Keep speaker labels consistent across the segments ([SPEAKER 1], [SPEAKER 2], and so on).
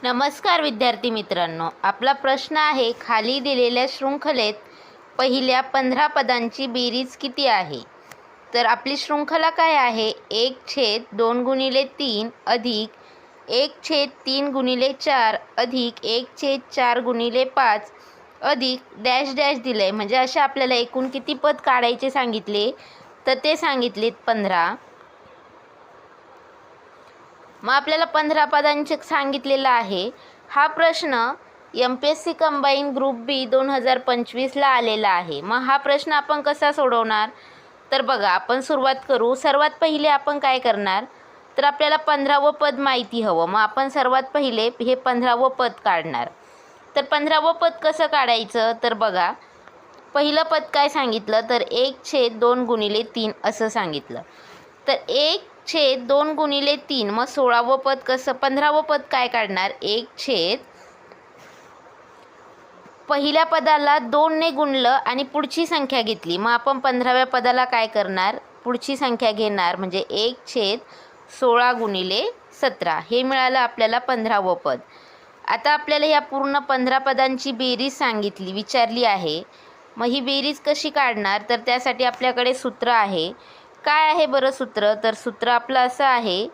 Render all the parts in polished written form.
[SPEAKER 1] नमस्कार विद्यार्थी मित्रांनो, आपला प्रश्न आहे खाली दिलेल्या शृंखलेत पहिल्या 15 पदांची बेरीज किती आहे. तर आपली शृंखला काय आहे, 1/2 गुणिले 3 अधिक 1/3 गुणिले 4 अधिक 1/4 गुणिले 5 अधिक डॅश डॅश दिलं आहे. म्हणजे असे आपल्याला एकूण किती पद काढायचे सांगितले, तर ते सांगितलेत 15. मग आपल्याला 15 पदांचे सांगितलेलं आहे. हा प्रश्न MPSC कंबाईन ग्रुप बी 2025ला आलेला आहे. मग हा प्रश्न आपण कसा सोडवणार, तर बघा आपण सुरुवात करू. सर्वात पहिले आपण काय करणार, तर आपल्याला 15वं पद माहिती हवं. मग आपण सर्वात पहिले हे 15वं पद काढणार. तर 15वं पद कसं काढायचं, तर बघा पहिलं पद काय सांगितलं, तर 1/2 गुणिले 3 असं सांगितलं. तर 1/2 गुणिले 3, मग 16वं पद कसं, 15वं पद काय काढणार, 1 पहिल्या पदाला 2ने गुणलं आणि पुढची संख्या घेतली. मग आपण 15व्या पदाला काय करणार, पुढची संख्या घेणार, म्हणजे 1/16 गुणिले 17 हे मिळालं आपल्याला 15वं पद. आता आपल्याला या पूर्ण 15 पदांची बेरीज विचारली आहे. मग ही बेरीज कशी काढणार, तर त्यासाठी आपल्याकडे सूत्र आहे. काय आहे बरं सूत्र, तर सूत्र आपलं असं आहे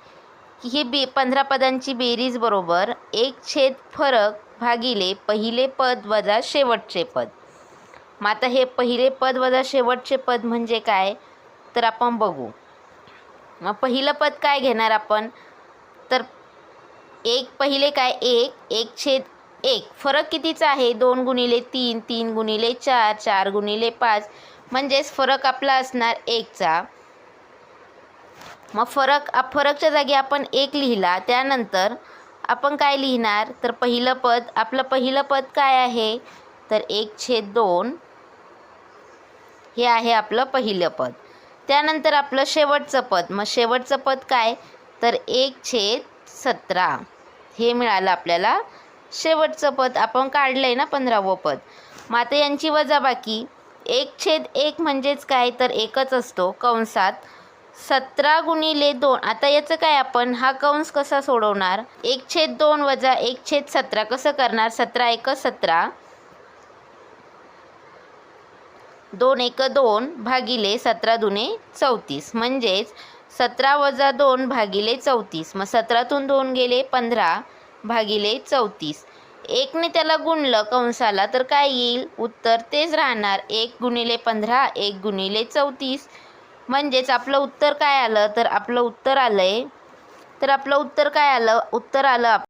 [SPEAKER 1] की ही 15 पदांची बेरीज बरोबर 1 फरक भागिले पहिले पद वजा शेवटचे पद. मग आता हे पहिले पद वजा शेवटचे पद म्हणजे काय, तर आपण बघू. मग पहिलं पद काय घेणार आपण, तर पहिले काय 1/1 फरक कितीचा आहे, 2 गुणिले 3 3 गुणिले 4 4 गुणिले 5, म्हणजेच फरक आपला असणार 1चा. मग फरकच्या जागी आपण 1 लिहिला. त्यानंतर आपण काय लिहिणार, तर आपलं पहिलं पद काय आहे, तर 1/2 हे आहे आपलं पहिलं पद. त्यानंतर आपलं शेवटचं पद, मग शेवटचं पद काय, तर 1/17 हे मिळालं आपल्याला शेवटचं पद. आपण काढलं आहे ना 15वं पद. मग आता यांची वजाबाकी, 1/1 म्हणजेच काय, तर एकच असतो कंसात 17 गुणिले 2. आता याचं काय, आपण हा कंस कसा सोडवणार, 1/2 वजा 1/17 कसं करणार, 17 1 17 2 1 2 भागिले 17 दुने 34, म्हणजेच 17 वजा 2 भागिले 34. मग 17तून 2 गेले 15 भागिले 34. 1ने त्याला गुणलं कंसाला तर काय येईल, उत्तर तेच राहणार, 1 गुणिले 15 1 गुणिले 34. म्हणजेच आपलं उत्तर काय आलं, तर आपलं उत्तर आलं